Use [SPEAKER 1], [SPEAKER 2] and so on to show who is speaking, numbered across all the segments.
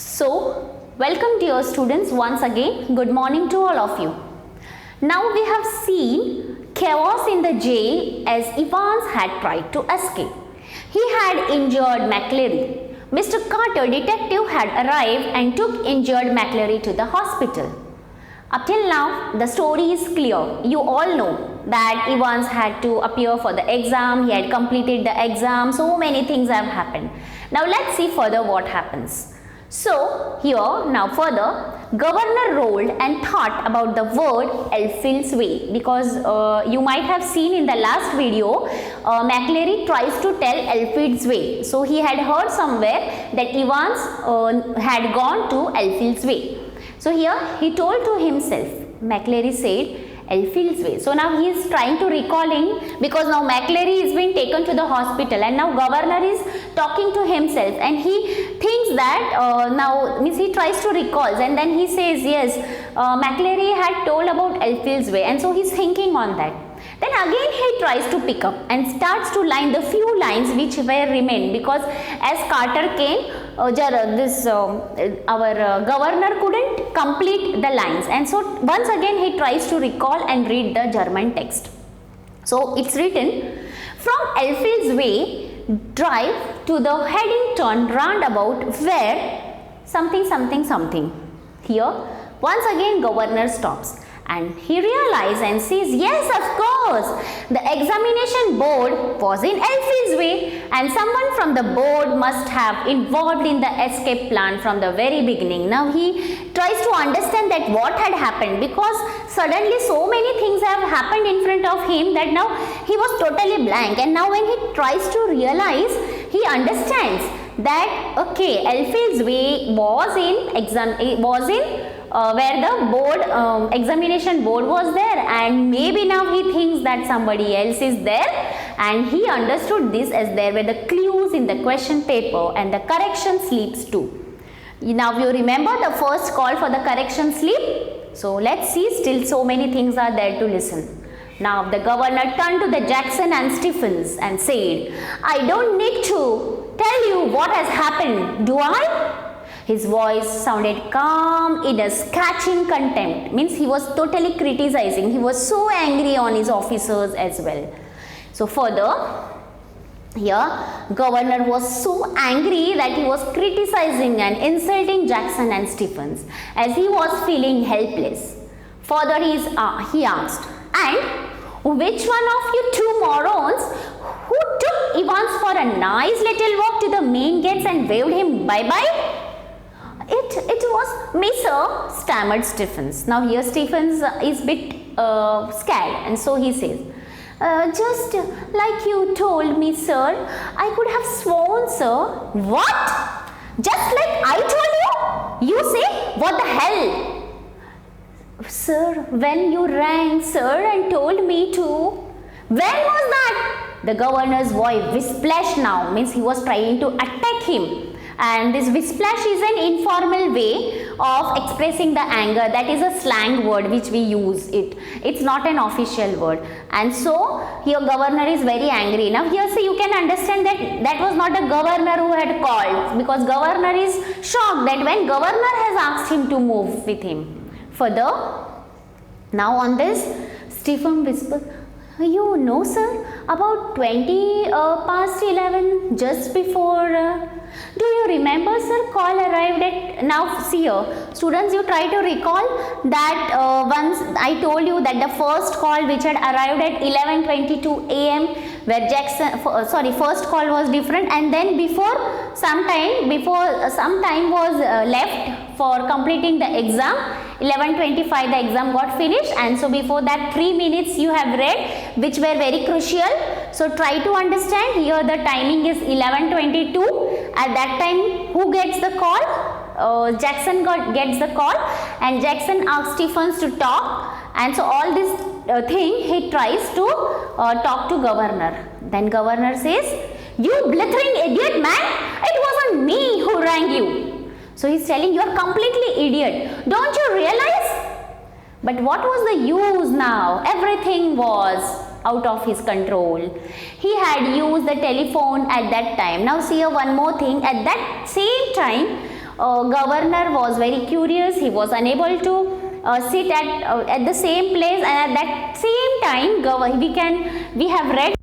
[SPEAKER 1] So, welcome dear students once again. Good morning to all of you. Now we have seen chaos in the jail as Evans had tried to escape. He had injured McCleary. Mr. Carter, detective, had arrived and took injured McCleary to the hospital. Up till now, the story is clear. You all know that Evans had to appear for the exam. He had completed the exam. So many things have happened. Now let's see further what happens. So here now further, Governor rolled and thought about the word Elfield's Way, because you might have seen in the last video McCleary tries to tell Elfield's Way. So he had heard somewhere that Evans had gone to Elfield's Way. So here he told to himself, McCleary said, Elfield's Way. So now he is trying to recalling, because now McCleary is being taken to the hospital and now Governor is talking to himself and he thinks that now means he tries to recall and then he says yes, McCleary had told about Elfield's Way, and so he is thinking on that. Then again he tries to pick up and starts to line the few lines which were remain, because as Carter came our governor couldn't complete the lines, and so once again he tries to recall and read the German text. So it's written, from Elfield's Way drive to the Headington roundabout where something something something. Here once again governor stops and he realizes and says, yes, of course, the examination board was in Elfield's Way and someone from the board must have involved in the escape plan from the very beginning. Now he tries to understand that what had happened, because suddenly so many things have happened in front of him that now he was totally blank, and now when he tries to realize, he understands that okay, Elfield's Way was in where the board examination board was there, and maybe now he thinks that somebody else is there, and he understood this as there were the clues in the question paper and the correction slips too. Now you remember the first call for the correction slip. So let's see, still so many things are there to listen. Now the governor turned to the Jackson and Stephens and said, I don't need to tell you what has happened, do I? His voice sounded calm in a scathing contempt, means he was totally criticizing. He was so angry on his officers as well. So further, here governor was so angry that he was criticizing and insulting Jackson and Stephens as he was feeling helpless. Further he asked, and which one of you two morons who took Evans for a nice little walk to the main gates and waved him bye-bye? It was me, sir, stammered Stephens. Now here Stephens is bit scared, and so he says, just like you told me, sir, I could have sworn, sir. What? Just like I told you? You say, what the hell? Sir, when you rang, sir, and told me to. When was that? The governor's voice whisplashed now, means he was trying to attack him. And this whisplash is an informal way of expressing the anger. That is a slang word which we use it. It's not an official word. And so here governor is very angry. Now here see, you can understand that that was not the governor who had called, because governor is shocked that when governor has asked him to move with him. Further, now on this, Stephen whispered, you know, sir, about 20 past 11, just before... do you remember, sir, call arrived at... Now see here, students, you try to recall that once I told you that the first call which had arrived at 11:22 a.m. where first call was different, and then before some time was left for completing the exam. 11:25 the exam got finished, and so before that 3 minutes you have read which were very crucial. So try to understand, here the timing is 11:22. At that time who gets the call? Jackson gets the call, and Jackson asks Stephens to talk, and so all this thing he tries to talk to governor. Then governor says, you blithering idiot man, it wasn't me who rang you. So he's telling, you are completely idiot. Don't you realize? But what was the use now? Everything was out of his control. He had used the telephone at that time. Now see here one more thing. At that same time, Governor was very curious. He was unable to sit at the same place, and at that same time we have read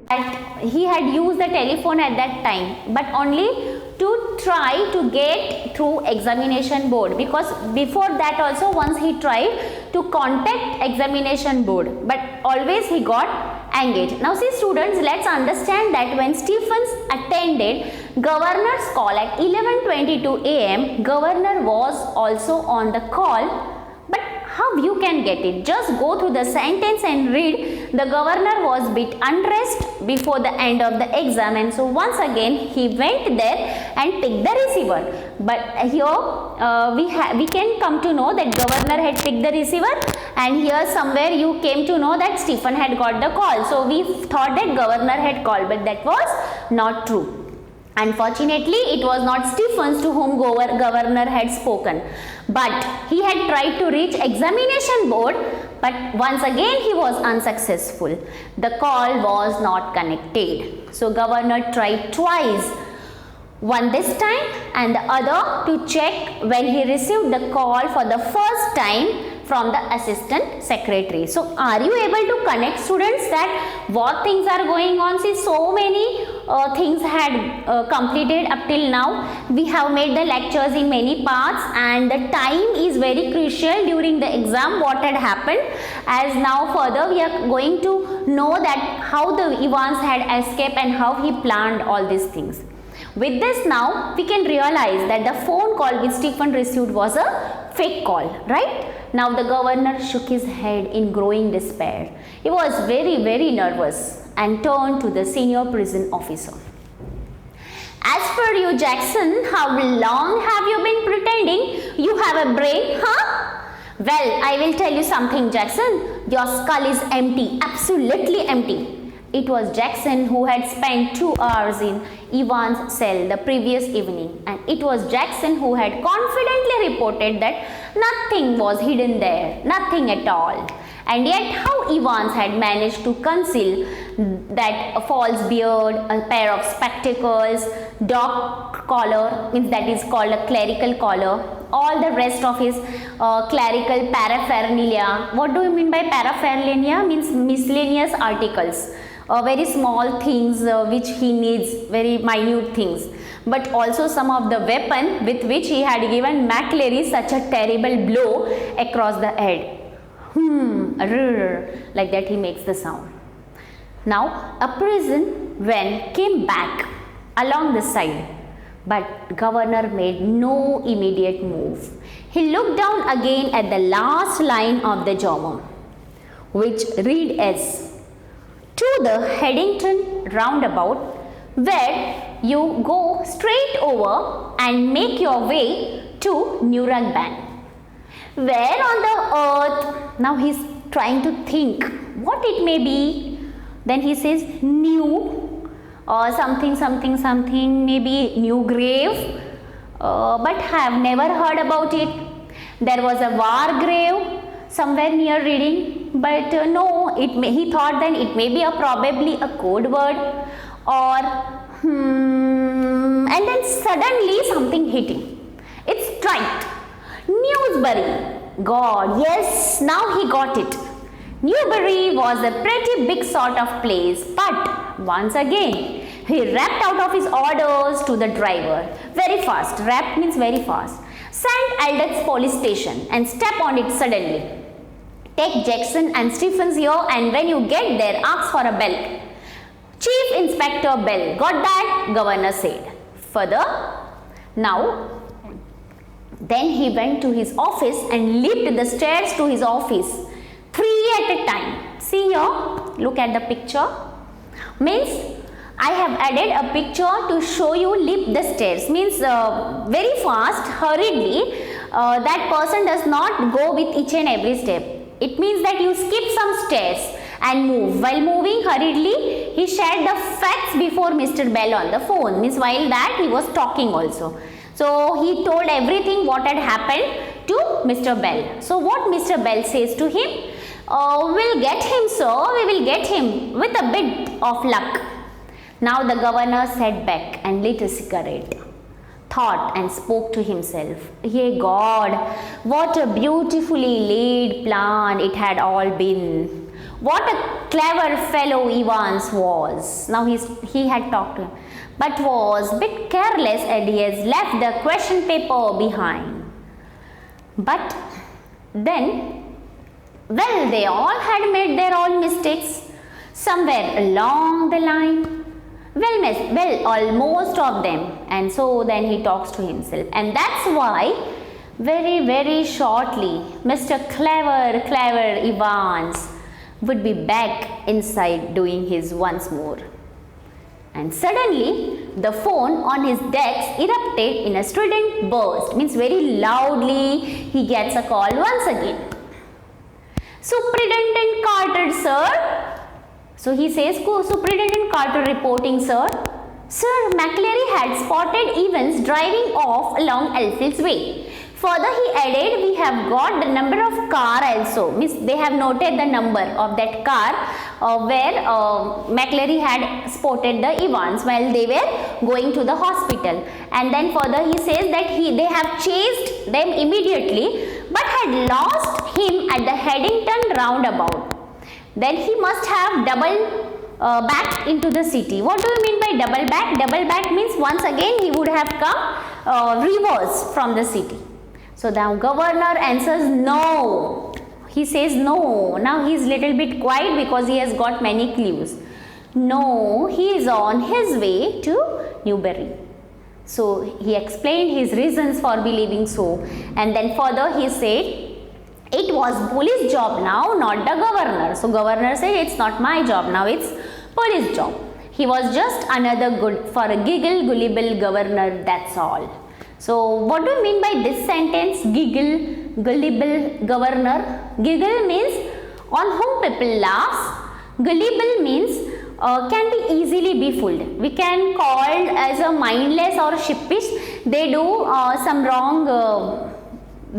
[SPEAKER 1] that he had used the telephone at that time, but only to try to get through examination board, because before that also once he tried to contact examination board, but always he got engaged. Now see students, let's understand that when Stephens attended governor's call at 11:22 am, governor was also on the call. But how you can get it? Just go through the sentence and read. The governor was bit unrest before the end of the exam, and so once again he went there and picked the receiver. But here we can come to know that governor had picked the receiver, and here somewhere you came to know that Stephen had got the call. So we thought that governor had called, but that was not true. Unfortunately, it was not Stephens to whom governor had spoken, but he had tried to reach examination board, but once again he was unsuccessful. The call was not connected. So governor tried twice, one this time and the other to check when he received the call for the first time from the assistant secretary. So are you able to connect, students, that what things are going on? See, so many things had completed up till now. We have made the lectures in many parts, and the time is very crucial during the exam what had happened, as now further we are going to know that how the Evans had escaped and how he planned all these things. With this now we can realize that the phone call which Stephen received was a fake call, right? Now the governor shook his head in growing despair. He was very nervous and turned to the senior prison officer. As per you, Jackson, how long have you been pretending you have a brain, huh? Well, I will tell you something, Jackson. Your skull is empty, absolutely empty. It was Jackson who had spent 2 hours in Evans' cell the previous evening, and it was Jackson who had confidently reported that nothing was hidden there, nothing at all. And yet how Evans had managed to conceal that a false beard, a pair of spectacles, dog collar, means that is called a clerical collar, all the rest of his clerical paraphernalia. What do you mean by paraphernalia? Means miscellaneous articles. Very small things which he needs, very minute things, but also some of the weapon with which he had given McLeary such a terrible blow across the head. Like that he makes the sound. Now a prison van came back along the side, but governor made no immediate move. He looked down again at the last line of the German, which read as, "To the Haddington roundabout, where you go straight over and make your way to Nuremberg." Where on the earth? Now he is trying to think what it may be. Then he says new or something, maybe new grave, but I have never heard about it. There was a war grave somewhere near Reading, but no, he thought then it may be probably a code word, or and then suddenly something hit him. It's right. Newsbury. God, yes, now he got it. Newbury was a pretty big sort of place, but once again he rapped out of his orders to the driver. Very fast. Rap means very fast. St. Aldous police station and step on it suddenly. Take Jackson and Stephens here, and when you get there, ask for a bell. Chief Inspector Bell. Got that? Governor said. Further, now, then he went to his office and leaped the stairs to his office, 3 at a time. See here, look at the picture. Means I have added a picture to show you leap the stairs. Means very fast, hurriedly, that person does not go with each and every step. It means that you skip some stairs and move. While moving hurriedly, he shared the facts before Mr. Bell on the phone. Means while that he was talking also. So he told everything what had happened to Mr. Bell. So what Mr. Bell says to him? We'll get him, sir. We will get him with a bit of luck. Now the governor sat back and lit a cigarette. thought and spoke to himself, "Hey God, what a beautifully laid plan it had all been. What a clever fellow Evans was." Now he had talked to him, but was a bit careless and he has left the question paper behind. But then, well, they all had made their own mistakes somewhere along the line. Well, almost of them. And so then he talks to himself. And that's why very shortly, Mr. Clever Evans would be back inside doing his once more. And suddenly, the phone on his desk erupted in a strident burst. Means very loudly, he gets a call once again. "Superintendent Carter, sir." So he says, "Superintendent Carter reporting, sir." "Sir, McCleary had spotted Evans driving off along Elfie's Way. Further, he added, we have got the number of car also." Means they have noted the number of that car where McCleary had spotted the Evans while they were going to the hospital. And then further he says that they have chased them immediately but had lost him at the Haddington roundabout. Then he must have doubled back into the city. What do you mean by double back? Double back means once again he would have come reverse from the city. So now governor answers no. He says no. Now he is little bit quiet because he has got many clues. No, he is on his way to Newbury. So he explained his reasons for believing so. And then further he said, it was police job now, not the governor. So governor said, it's not my job now, it's police job. He was just another good for a gullible governor, that's all. So what do you mean by this sentence? Gullible governor. Giggle means on whom people laughs. Gullible means can be easily be fooled. We can call as a mindless or sheepish. They do some wrong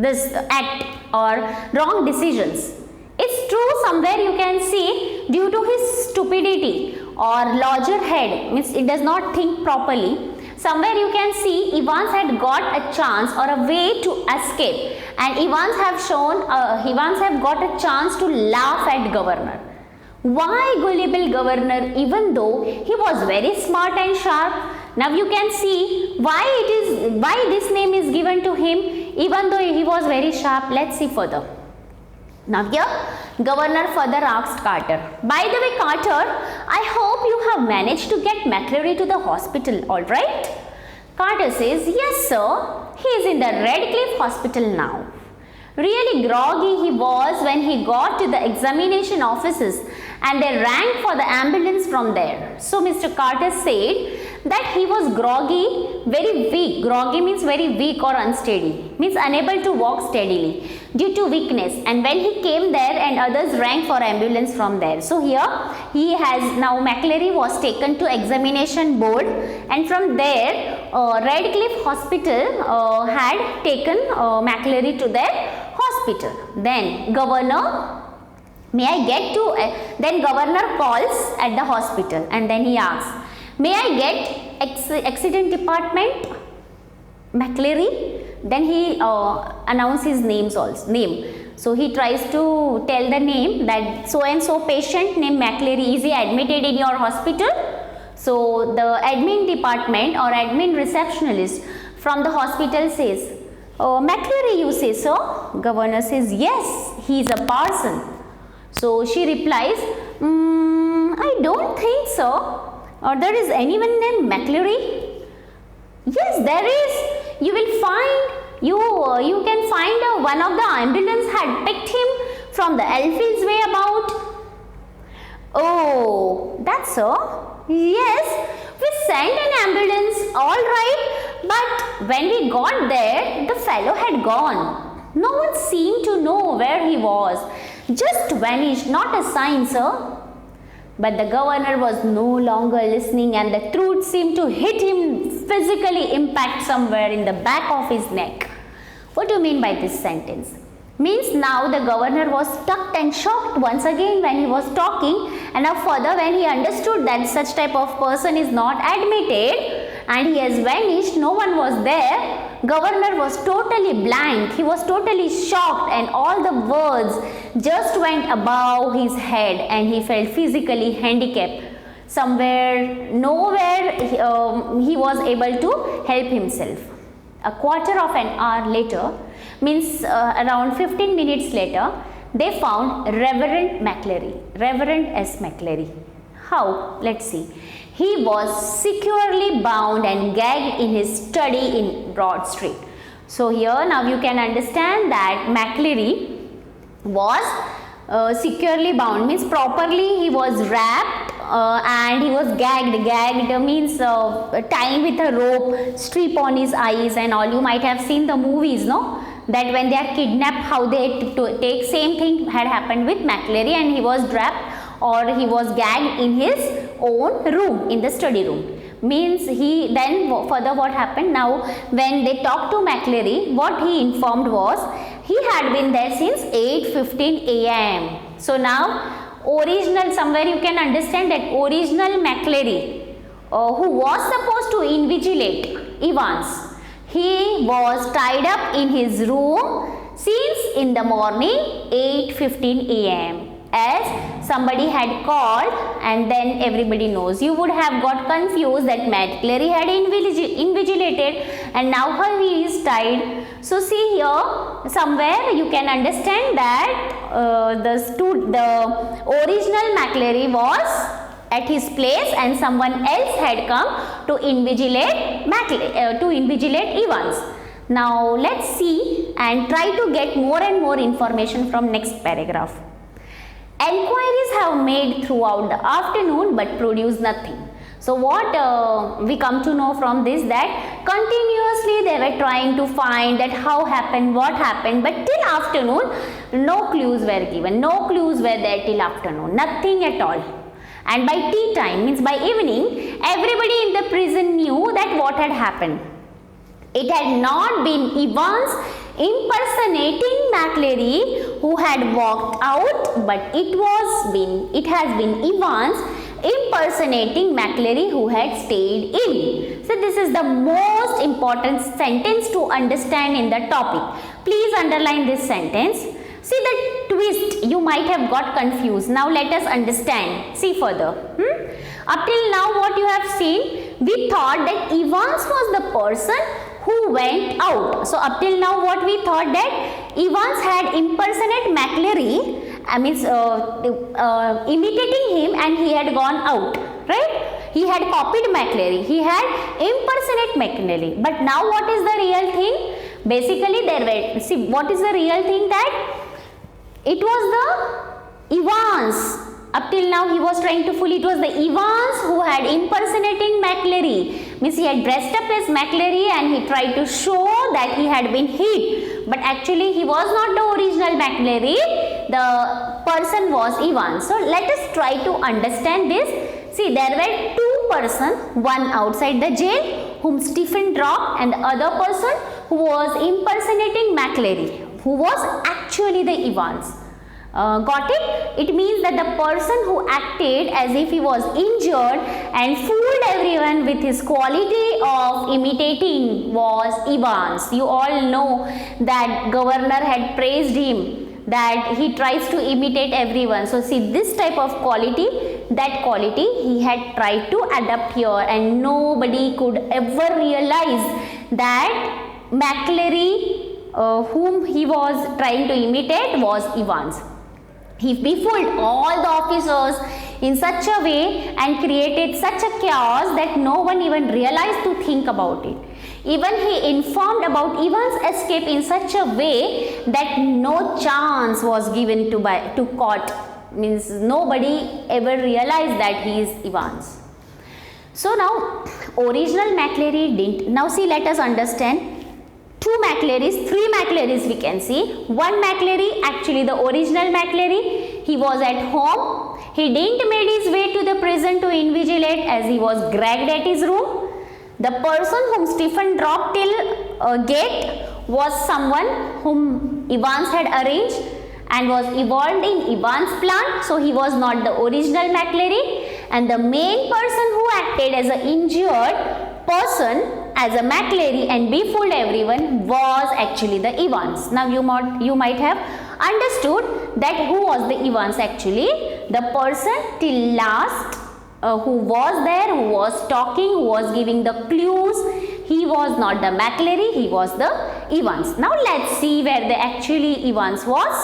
[SPEAKER 1] this act or wrong decisions. It's true, somewhere you can see due to his stupidity or larger head, means it does not think properly. Somewhere you can see Evans had got a chance or a way to escape, and Evans have got a chance to laugh at governor. Why gullible governor, even though he was very smart and sharp? Now you can see why this name is given to him, even though he was very sharp. Let's see further. Now here governor further asked Carter, by the way Carter, I hope you have managed to get McCleary to the hospital, alright? Carter says, yes sir, he is in the Redcliffe hospital now. Really groggy he was when he got to the examination offices and they rang for the ambulance from there. So Mr. Carter said that he was groggy, very weak. Groggy means very weak or unsteady, means unable to walk steadily due to weakness, and when he came there and others rang for ambulance from there. So here he has now McCleary was taken to examination board, and from there Redcliffe hospital had taken McCleary to their hospital. Then governor, may I get to, then governor calls at the hospital and then he asks, may I get accident department McCleary? Then he announces his name. So he tries to tell the name that so and so patient named McCleary is he admitted in your hospital? So the admin department or admin receptionist from the hospital says, McCleary you say so? Governor says, yes, he is a parson. So she replies, I don't think so. Or there is anyone named McCleary? Yes, there is. You will find, you can find one of the ambulance had picked him from the Elfie's Way about. Oh, that's so. Yes, we sent an ambulance, all right. But when we got there, the fellow had gone. No one seemed to know where he was. Just vanished, not a sign, sir. But the governor was no longer listening and the truth seemed to hit him, physically impact somewhere in the back of his neck. What do you mean by this sentence? Means now the governor was stuck and shocked once again when he was talking, and now further when he understood that such type of person is not admitted, and he has vanished. No one was there. Governor was totally blank. He was totally shocked, and all the words just went above his head, and he felt physically handicapped. Nowhere he was able to help himself. A quarter of an hour later, means around 15 minutes later, they found Reverend S. McClary. How? Let's see. He was securely bound and gagged in his study in Broad Street. So here now you can understand that McClary was securely bound, means properly he was wrapped and he was gagged. Gagged means tying with a rope, strip on his eyes and all. You might have seen the movies, no? That when they are kidnapped, how they take, same thing had happened with McClary, and he was wrapped or he was gagged in his own room, in the study room. Means he then further what happened now, when they talked to McClary, what he informed was he had been there since 8:15 a.m. So now original, somewhere you can understand that original McClary who was supposed to invigilate Evans, he was tied up in his room since in the morning 8:15 a.m. as somebody had called, and then everybody knows. You would have got confused that McClary had invigilated and now he is tied. So see here, somewhere you can understand that the original McClary was at his place and someone else had come to invigilate Evans. Now let's see and try to get more and more information from next paragraph. Enquiries have made throughout the afternoon but produced nothing. So what we come to know from this, that continuously they were trying to find that how happened, what happened, but till afternoon no clues were given, no clues were there till afternoon, nothing at all. And by tea time, means by evening, everybody in the prison knew that what had happened. It had not been Evans impersonating McClary who had walked out, but it has been Evans impersonating McClary who had stayed in. So this is the most important sentence to understand in the topic. Please underline this sentence. See the twist, you might have got confused. Now let us understand. See further. Up till now what you have seen, we thought that Evans was the person who went out. So up till now what we thought, that Evans had impersonated McClary, imitating him, and he had gone out, right? He had copied McClary, he had impersonated McClary. But now what is the real thing? Basically see what is the real thing, that it was the Evans. Up till now he was trying to fool, it was the Evans who had impersonating McClary. Means he had dressed up as McClary and he tried to show that he had been hit. But actually he was not the original McClary, the person was Evans. So let us try to understand this. See, there were two persons, one outside the jail whom Stephen dropped, and the other person who was impersonating McClary, who was actually the Evans. Got it? It means that the person who acted as if he was injured and fooled everyone with his quality of imitating was Evans. You all know that governor had praised him, that he tries to imitate everyone. So see, this type of quality, that quality he had tried to adapt here, and nobody could ever realize that McClary whom he was trying to imitate was Evans. He befooled all the officers in such a way and created such a chaos that no one even realized to think about it. Even he informed about Evans' escape in such a way that no chance was given to court. Means nobody ever realized that he is Evans. So now original McClary didn't. Now see, let us understand. Two McClarys, three McClarys we can see. One McClary, actually the original McClary, he was at home. He didn't made his way to the prison to invigilate as he was dragged at his room. The person whom Stephen dropped till gate was someone whom Evans had arranged and was involved in Evans' plan. So he was not the original McClary. And the main person who acted as an injured person as a McLary and befooled everyone was actually the Evans. Now you might have understood that who was the Evans actually. The person till last who was there, who was talking, who was giving the clues. He was not the McLary, he was the Evans. Now let's see where the actually Evans was.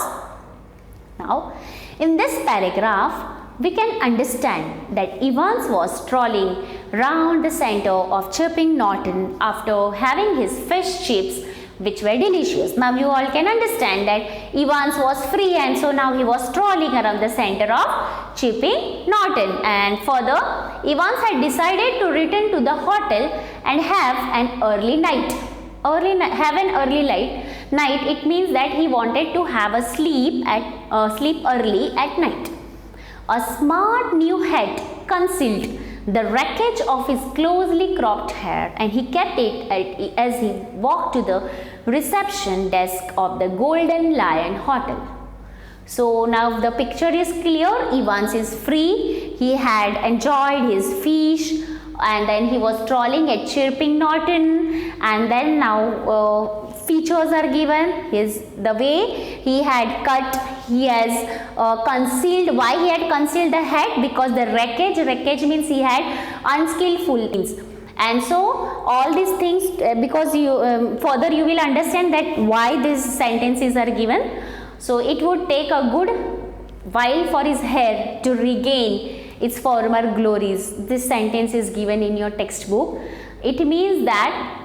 [SPEAKER 1] Now in this paragraph we can understand that Evans was strolling round the center of Chirping Norton after having his fish chips, which were delicious. Now you all can understand that Evans was free, and so now he was strolling around the center of Chirping Norton. And further, Evans had decided to return to the hotel and have an early night. Night, it means that he wanted to have a sleep early at night. A smart new hat concealed the wreckage of his closely cropped hair, and he kept it as he walked to the reception desk of the Golden Lion Hotel. So now the picture is clear. Evans is free. He had enjoyed his fish, and then he was strolling at Chirping Norton, and then now features are given. The way he had cut, he has concealed. Why he had concealed the head? Because the wreckage means he had unskillful things. And so all these things, because you further you will understand that why these sentences are given. So it would take a good while for his hair to regain its former glories. This sentence is given in your textbook. It means that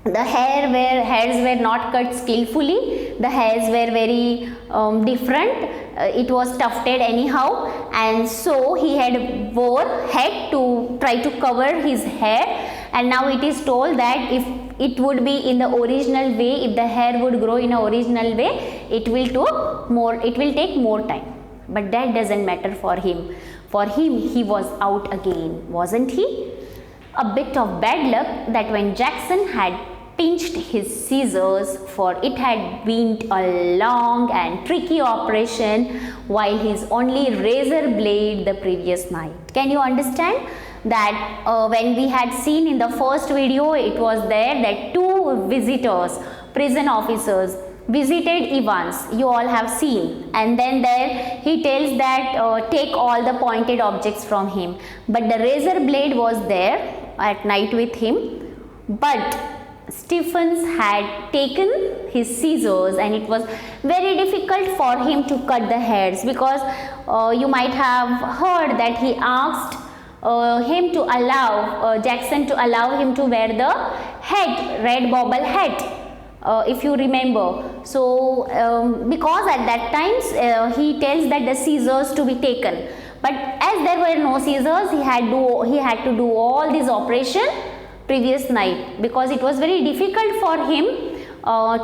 [SPEAKER 1] the hairs were not cut skillfully. The hairs were very different. It was tufted anyhow, and so he had wore hat to try to cover his hair. And now it is told that if it would be in the original way, if the hair would grow in a original way, it will take more time. But that doesn't matter for him. For him, he was out again, wasn't he? A bit of bad luck that when Jackson had pinched his scissors, for it had been a long and tricky operation, while his only razor blade the previous night. Can you understand that when we had seen in the first video, it was there that two visitors, prison officers, visited Evans, you all have seen, and then there he tells that take all the pointed objects from him, but the razor blade was there at night with him, but Stephens had taken his scissors, and it was very difficult for him to cut the hairs, because you might have heard that he asked Jackson to allow him to wear the hat, red bobble hat, if you remember. So because at that time he tells that the scissors to be taken, but as there were no scissors, he had to do all this operation previous night, because it was very difficult for him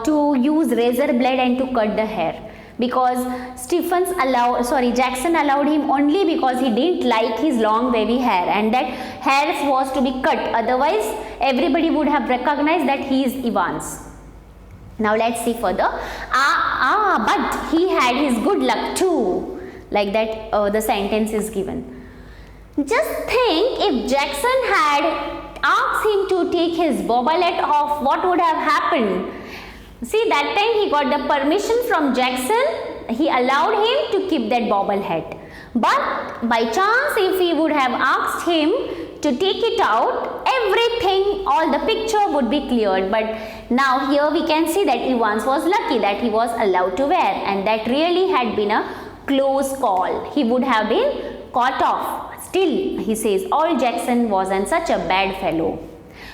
[SPEAKER 1] to use razor blade and to cut the hair, because Jackson allowed him only because he didn't like his long wavy hair, and that hair was to be cut, otherwise everybody would have recognized that he is Evans. Now let's see further. But he had his good luck too, like that the sentence is given. Just think, if Jackson had asked him to take his bobblette off, what would have happened? See, that time he got the permission from Jackson. He allowed him to keep that bobblehead. But by chance, if he would have asked him to take it out, everything, all the picture would be cleared. But now here we can see that Evans was lucky that he was allowed to wear, and that really had been a close call. He would have been caught off. Still, he says, all Jackson wasn't such a bad fellow.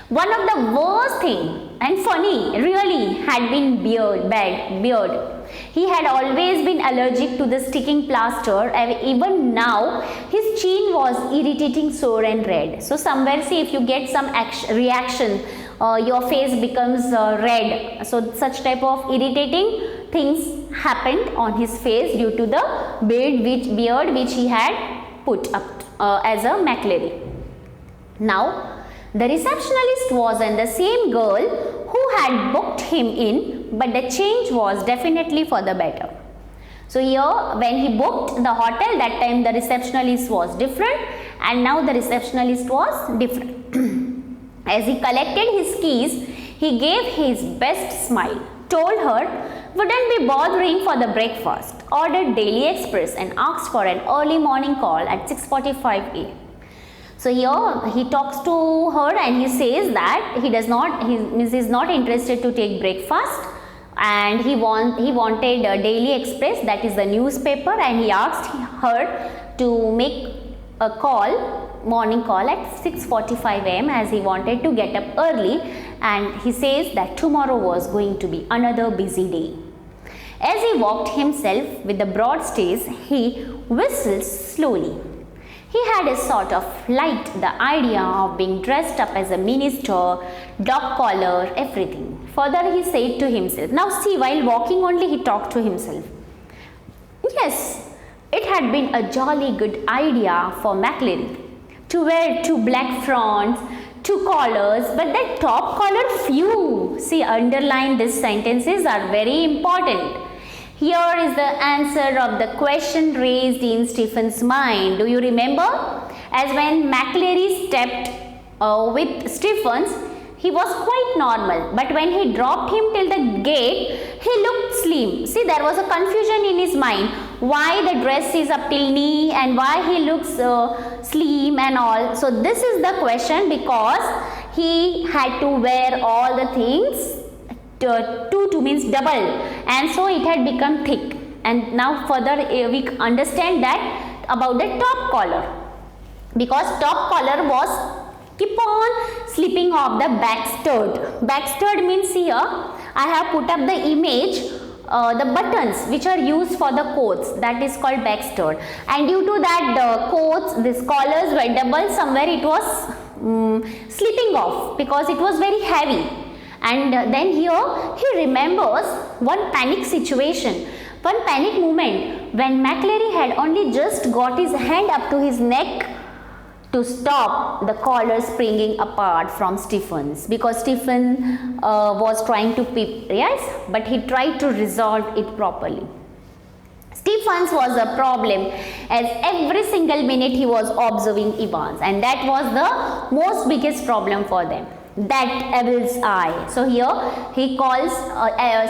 [SPEAKER 1] One of the worst thing and funny really had been beard. He had always been allergic to the sticking plaster, and even now his chin was irritating, sore and red. So somewhere, see, if you get some reaction, your face becomes red. So such type of irritating things happened on his face due to the beard which he had put up as a McLary. Now the receptionist wasn't the same girl who had booked him in, but the change was definitely for the better. So here, when he booked the hotel, that time the receptionist was different, and now the receptionist was different. As he collected his keys, he gave his best smile, told her wouldn't be bothering for the breakfast, ordered Daily Express and asked for an early morning call at 6:45 a.m. So here he talks to her and he says that he is not interested to take breakfast, and he wanted a Daily Express, that is the newspaper, and he asked her to make a morning call at 6:45 a.m. as he wanted to get up early, and he says that tomorrow was going to be another busy day. As he walked himself with the broad stays, he whistled slowly. He had a sort of liked the idea of being dressed up as a minister, dog collar, everything. Further he said to himself, now see, while walking only he talked to himself. Yes, it had been a jolly good idea for McLeary to wear 2 black fronts, 2 collars, but that top collar, phew. See, underline these sentences are very important. Here is the answer of the question raised in Stephen's mind. Do you remember? As when McLeary stepped with Stephens, he was quite normal, but when he dropped him till the gate, he looked slim. See, there was a confusion in his mind. Why the dress is up till knee and why he looks slim and all. So this is the question, because he had to wear all the things. 2 means double, and so it had become thick. And now further we understand that about the top collar, because top collar was keep on slipping off the back stud. Back stud means, here I have put up the image, the buttons which are used for the coats, that is called back stud, and due to that the coats, these collars were double, somewhere it was slipping off because it was very heavy. And then here he remembers one panic situation, one panic moment when McLeary had only just got his hand up to his neck to stop the collar springing apart from Stephens, because Stephen was trying to peep, yes, but he tried to resolve it properly. Stephens was a problem, as every single minute he was observing Evans, and that was the most biggest problem for them. That evil's eye. So here he calls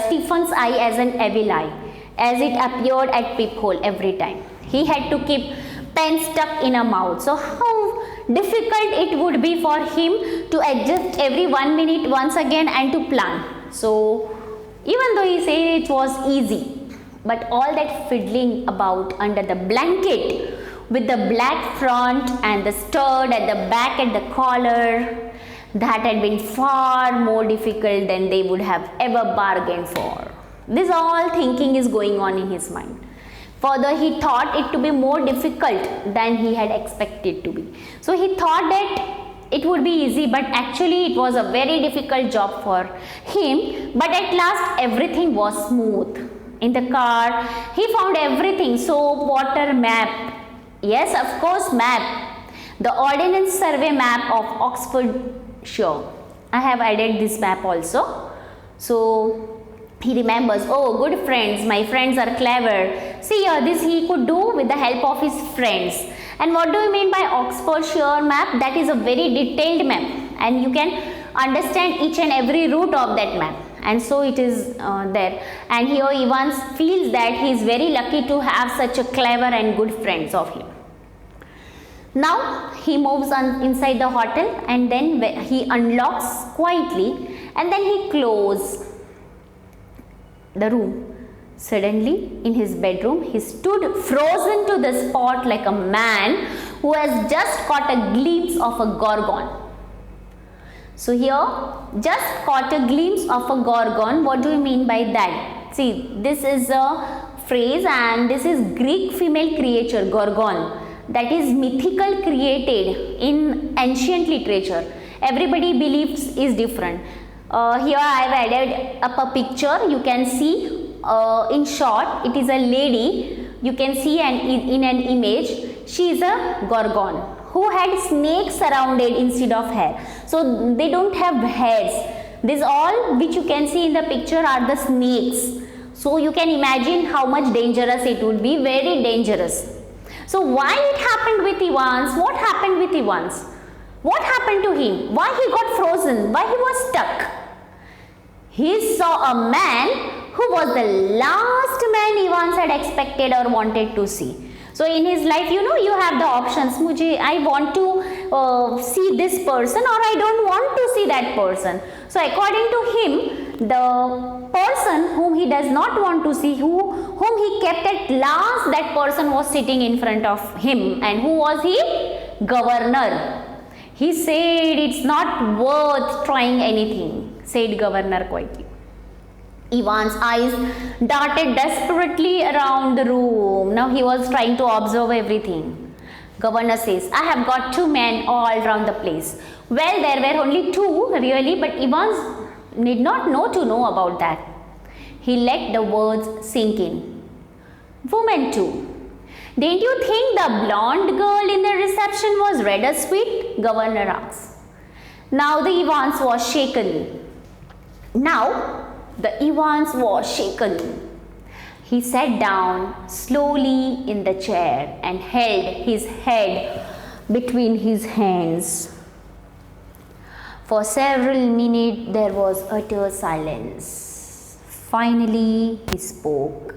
[SPEAKER 1] Stephens' eye as an evil eye, as it appeared at peephole every time. He had to keep pen stuck in a mouth. So how difficult it would be for him to adjust every 1 minute once again and to plan. So even though he said it was easy, but all that fiddling about under the blanket with the black front and the stud at the back and the collar, that had been far more difficult than they would have ever bargained for. This all thinking is going on in his mind. Further, he thought it to be more difficult than he had expected to be. So he thought that it would be easy, but actually it was a very difficult job for him. But at last everything was smooth. In the car, he found everything: soap, water, map. Yes, of course, map. The Ordnance Survey map of Oxford. Sure, I have added this map also. So he remembers, oh, good friends, my friends are clever. See, this he could do with the help of his friends. And what do you mean by Oxfordshire map? That is a very detailed map, and you can understand each and every route of that map. And so it is there. And here Evans feels that he is very lucky to have such a clever and good friends of him. Now he moves on inside the hotel, and then he unlocks quietly, and then he closes the room. Suddenly in his bedroom he stood frozen to the spot like a man who has just caught a glimpse of a gorgon. So here, just caught a glimpse of a gorgon. What do you mean by that? See, this is a phrase, and this is Greek female creature, gorgon, that is mythical, created in ancient literature. Everybody believes is different. Here I have added up a picture. You can see in short, it is a lady. You can see in an image, she is a gorgon who had snakes surrounded instead of hair. So they don't have hairs. This all which you can see in the picture are the snakes. So you can imagine how much dangerous it would be, very dangerous. So why it happened with Evans? What happened with Evans? What happened to him? Why he got frozen? Why he was stuck? He saw a man who was the last man Evans had expected or wanted to see. So in his life, you know, you have the options. I want to see this person, or I don't want to see that person. So according to him, the person whom he does not want to see, whom he kept at last, that person was sitting in front of him. And who was he? Governor. He said, it's not worth trying anything, said Governor quietly. Ivan's eyes darted desperately around the room. Now he was trying to observe everything. Governor says, I have got 2 men all around the place. Well, there were only 2 really, but Evans need not know about that. He let the words sink in. Woman 2. Didn't you think the blonde girl in the reception was red as sweet? Governor asked. Now the Evans was shaken. He sat down slowly in the chair and held his head between his hands. For several minutes there was utter silence. Finally he spoke.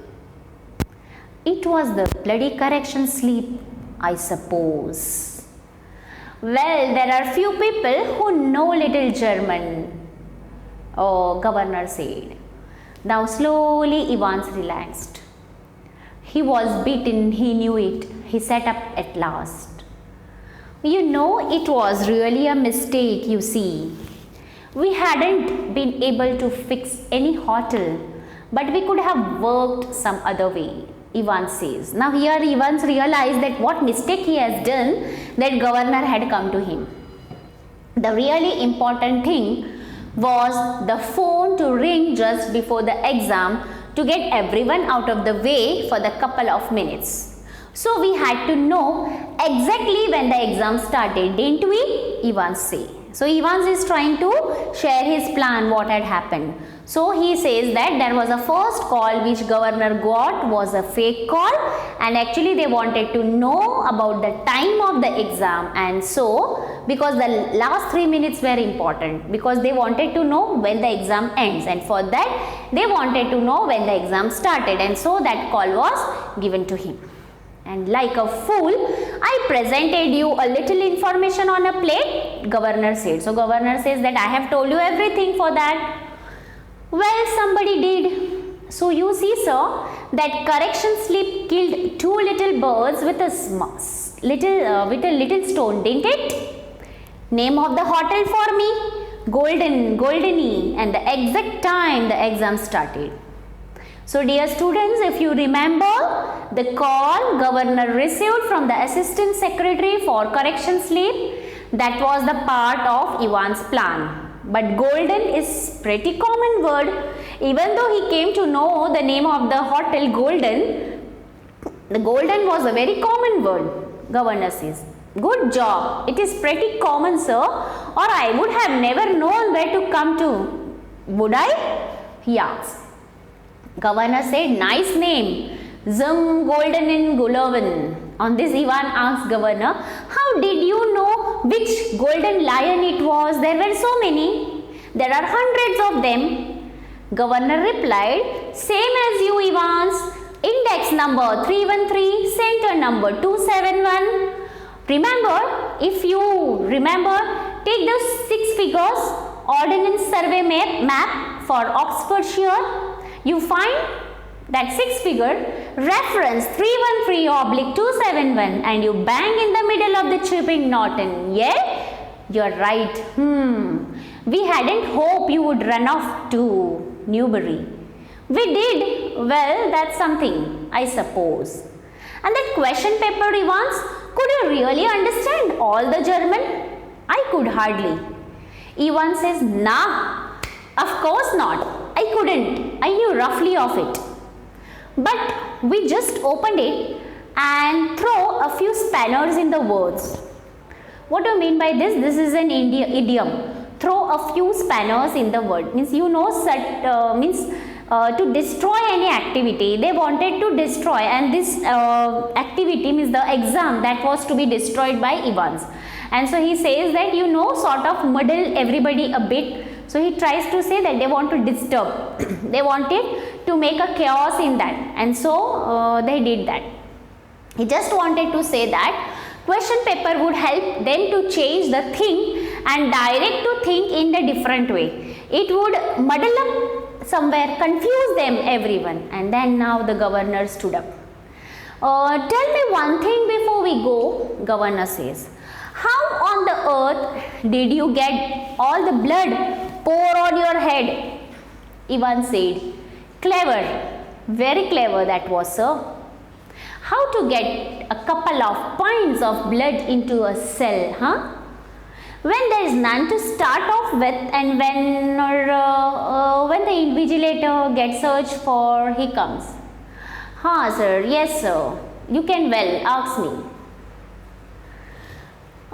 [SPEAKER 1] It was the bloody correction slip, I suppose. Well, there are few people who know little German, Governor said. Now slowly Evans relaxed. He was beaten, he knew it. He sat up at last. You know, it was really a mistake, you see. We hadn't been able to fix any hotel, but we could have worked some other way, Evans says. Now here Evans realized that what mistake he has done, that governor had come to him. The really important thing was the phone to ring just before the exam to get everyone out of the way for the couple of minutes. So we had to know exactly when the exam started, didn't we? Evans say. So Evans is trying to share his plan, what had happened. So he says that there was a first call which governor got was a fake call, and actually they wanted to know about the time of the exam, and so because the last 3 minutes were important, because they wanted to know when the exam ends, and for that they wanted to know when the exam started, and so that call was given to him. And like a fool, I presented you a little information on a plate, governor said. So governor says that I have told you everything for that. Well, somebody did. So you see, sir, that correction slip killed 2 little birds with a little stone, didn't it? Name of the hotel for me, Goldeny, and the exact time the exam started. So dear students, if you remember the call governor received from the assistant secretary for correction slip, that was the part of Evans' plan. But golden is pretty common word. Even though he came to know the name of the hotel Golden, the golden was a very common word, governor says. Good job. It is pretty common, sir, or I would have never known where to come to. Would I? He asked. Governor said, nice name, Zum Golden in Guloven. On this, Ivan asked governor, how did you know which golden lion it was? There were so many. There are hundreds of them. Governor replied, same as you, Evans. Index number 313, center number 271. Remember, if you remember, take those 6 figures, Ordnance Survey map for Oxfordshire. You find that 6 figure reference 313/271 and you bang in the middle of the Chipping Norton. Yeah, you're right. We hadn't hoped you would run off to Newbury. We did. Well, that's something, I suppose. And that question paper, Evans, could you really understand all the German? I could hardly. Evans says, nah, of course not. I couldn't. I knew roughly of it. But we just opened it and throw a few spanners in the words. What do you mean by this? This is an idiom. Throw a few spanners in the word. Means you know to destroy any activity. They wanted to destroy, and this activity means the exam that was to be destroyed by Evans. and so he says that, sort of muddle everybody a bit. So he tries to say that they want to disturb, they wanted to make a chaos in that, and so they did that. He just wanted to say that question paper would help them to change the thing and direct to think in a different way. It would muddle up somewhere, confuse them, everyone. And then now the governor stood up. Tell me one thing before we go, governor says. How on the earth did you get all the blood pour on your head? Ivan said. Clever, very clever that was, sir. How to get a couple of pints of blood into a cell, huh? When there is none to start off with, and when the invigilator gets searched for, he comes. Sir, yes sir, you can well ask me.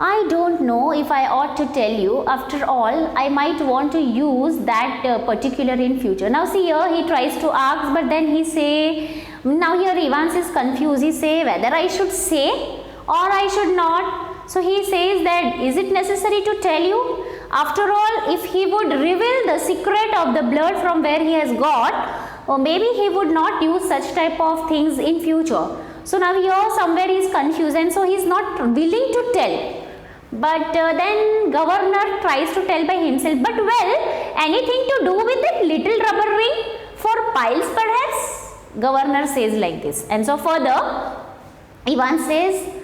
[SPEAKER 1] I don't know if I ought to tell you. After all, I might want to use that particular in future. Now see here, he tries to ask, but then he say, now here Evans is confused. He say whether I should say or I should not. So he says that, is it necessary to tell you? After all, if he would reveal the secret of the blood from where he has got, or maybe he would not use such type of things in future. So now here somewhere he is confused, and so he is not willing to tell. But then governor tries to tell by himself, but well, anything to do with that little rubber ring for piles perhaps? Governor says like this. And so further, Ivan says,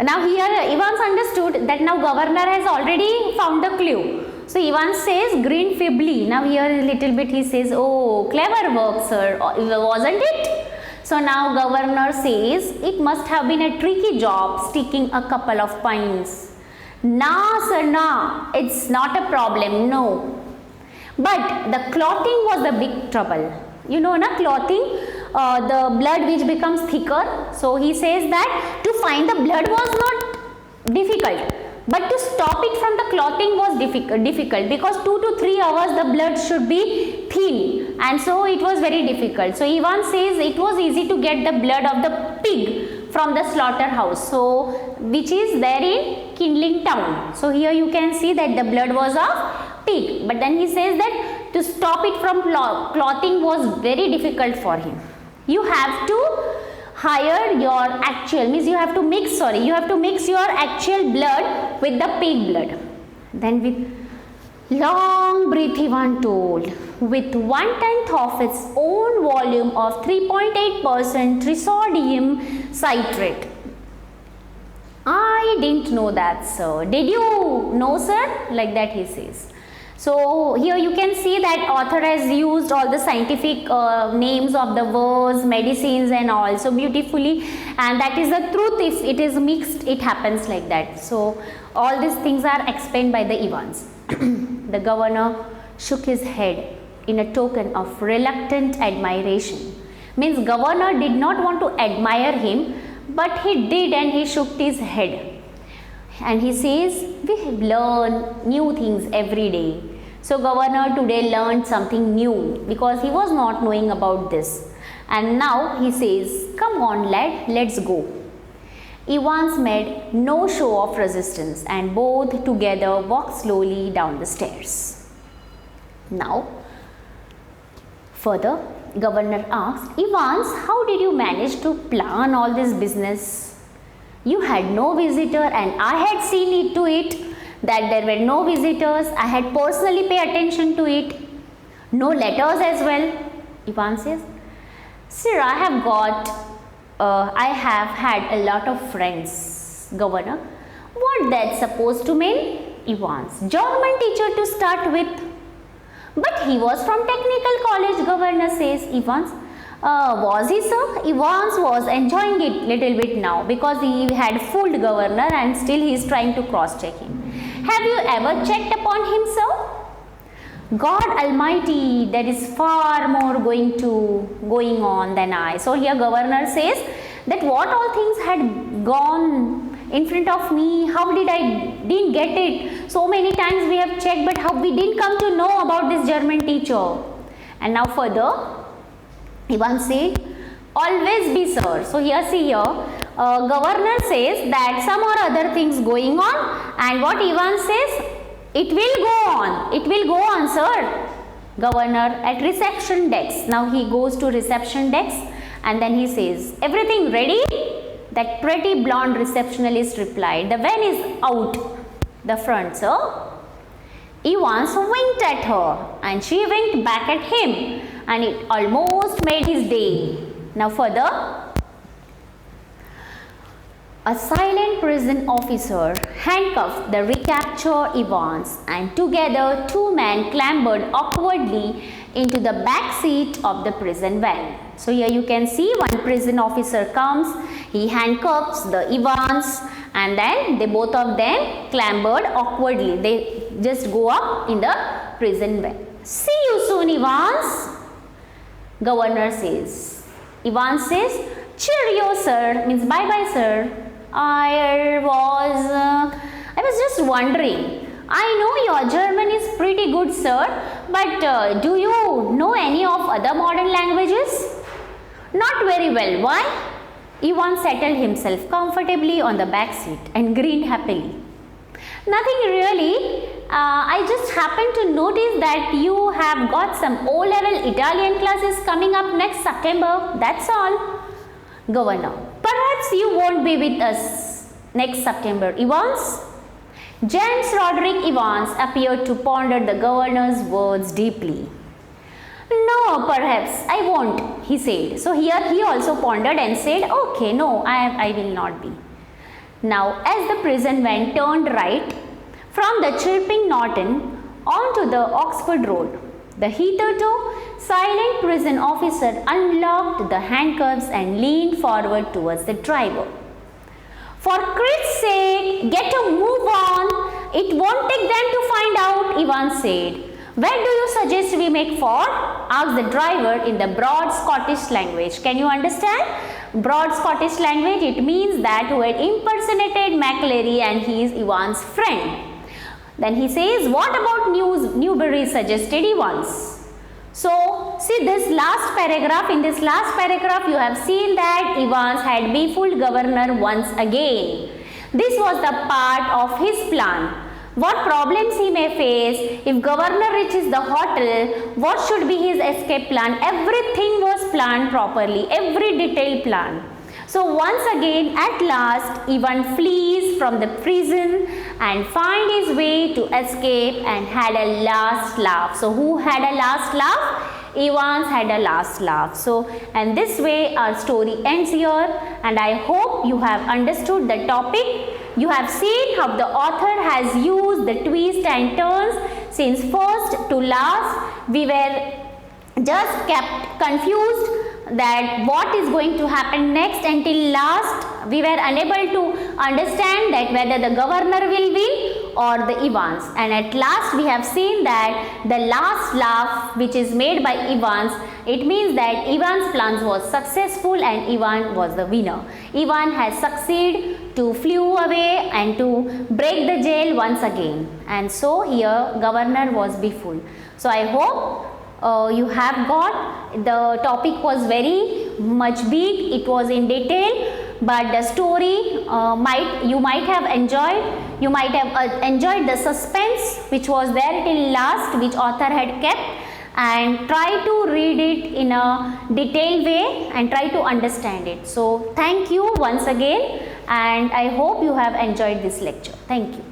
[SPEAKER 1] now here Evans understood that now governor has already found the clue. So Evans says, grin feebly. Now here a little bit he says, oh, clever work sir, wasn't it? So now governor says, it must have been a tricky job sticking a couple of pines. Nah sir, nah, it's not a problem, no. But the clotting was the big trouble. You know, na, clotting, the blood which becomes thicker. So he says that to find the blood was not difficult, but to stop it from the clotting was difficult because 2 to 3 hours the blood should be thin, and so it was very difficult. So Ivan says it was easy to get the blood of the pig from the slaughterhouse, so which is there in Kindling town. So here you can see that the blood was of pig, but then he says that to stop it from clotting was very difficult for him. You have to hire your actual, means you have to mix your actual blood with the pig blood. Then with long breath Ivan told, with 1/10 of its own volume of 3.8% trisodium citrate. I didn't know that, sir. Did you know, sir? Like that he says. So here you can see that author has used all the scientific names of the words, medicines and all so beautifully, and that is the truth. If it is mixed, it happens like that. So all these things are explained by the Evans. The governor shook his head in a token of reluctant admiration. Means governor did not want to admire him, but he did, and he shook his head. And he says, we have learned new things every day. So governor today learned something new because he was not knowing about this. And now he says, come on lad, let's go. Evans made no show of resistance, and both together walked slowly down the stairs. Now, further, governor asked, Evans, how did you manage to plan all this business? You had no visitor, and I had seen it to it that there were no visitors. I had personally paid attention to it. No letters as well. Ivan says, sir, I have had a lot of friends, governor. What that's supposed to mean? Ivan's German teacher to start with. But he was from technical college, governor says. Evans, was he, sir? Evans was enjoying it little bit now because he had fooled governor and still he is trying to cross check him. Have you ever checked upon him, sir? God Almighty, there is far more going on than I. So here governor says that what all things had gone in front of me, how didn't get it. So many times we have checked, but how we didn't come to know about this German teacher. And now further, Ivan said, always be, sir. So here see here, governor says that some or other things going on, and what Ivan says, it will go on, it will go on, sir. Governor at reception desk. Now he goes to reception desk and then he says, everything ready? That pretty blonde receptionist replied, the van is out the front, sir. Evans winked at her and she winked back at him, and it almost made his day. Now further, a silent prison officer handcuffed the recaptured Evans, and together two men clambered awkwardly into the back seat of the prison van. So here you can see one prison officer comes, he handcuffs the Evans, and then both of them clambered awkwardly. They just go up in the prison van. See you soon, Evans, governor says. Evans says, cheerio, sir, means bye bye, sir. I was just wondering, I know your German is pretty good, sir, but do you know any of other modern languages? Not very well. Why? Ivan settled himself comfortably on the back seat and grinned happily. Nothing really. I just happened to notice that you have got some O-level Italian classes coming up next September. That's all. Governor, perhaps you won't be with us next September, Evans. James Roderick Evans appeared to ponder the governor's words deeply. No, perhaps I won't, he said. So here he also pondered and said, okay, no, I will not be. Now, as the prison van turned right from the chirping Norton onto the Oxford Road, the hitherto silent prison officer unlocked the handcuffs and leaned forward towards the driver. For Christ's sake, get a move on. It won't take them to find out, Ivan said. Where do you suggest we make for? Asked the driver in the broad Scottish language. Can you understand? Broad Scottish language, it means that who had impersonated McLary and he is Ivan's friend. Then he says, what about Newbury, suggested Evans. So, see this last paragraph, in this last paragraph you have seen that Evans had befooled governor once again. This was the part of his plan. What problems he may face if governor reaches the hotel, what should be his escape plan? Everything was planned properly, every detailed plan. So once again, at last, Ivan flees from the prison and find his way to escape and had a last laugh. So who had a last laugh? Evans had a last laugh. So, and this way our story ends here, and I hope you have understood the topic. You have seen how the author has used the twists and turns since first to last. We were just kept confused that what is going to happen next until last. We were unable to understand that whether the governor will win or the Evans, and at last we have seen that the last laugh which is made by Evans, it means that Evans' plans was successful and Ivan was the winner. Ivan has succeeded to flew away and to break the jail once again, and so here governor was befooled. So I hope you have got, the topic was very much big, it was in detail, but the story you might have enjoyed. You might have enjoyed the suspense which was there till last, which author had kept, and try to read it in a detailed way and try to understand it. So thank you once again, and I hope you have enjoyed this lecture. Thank you.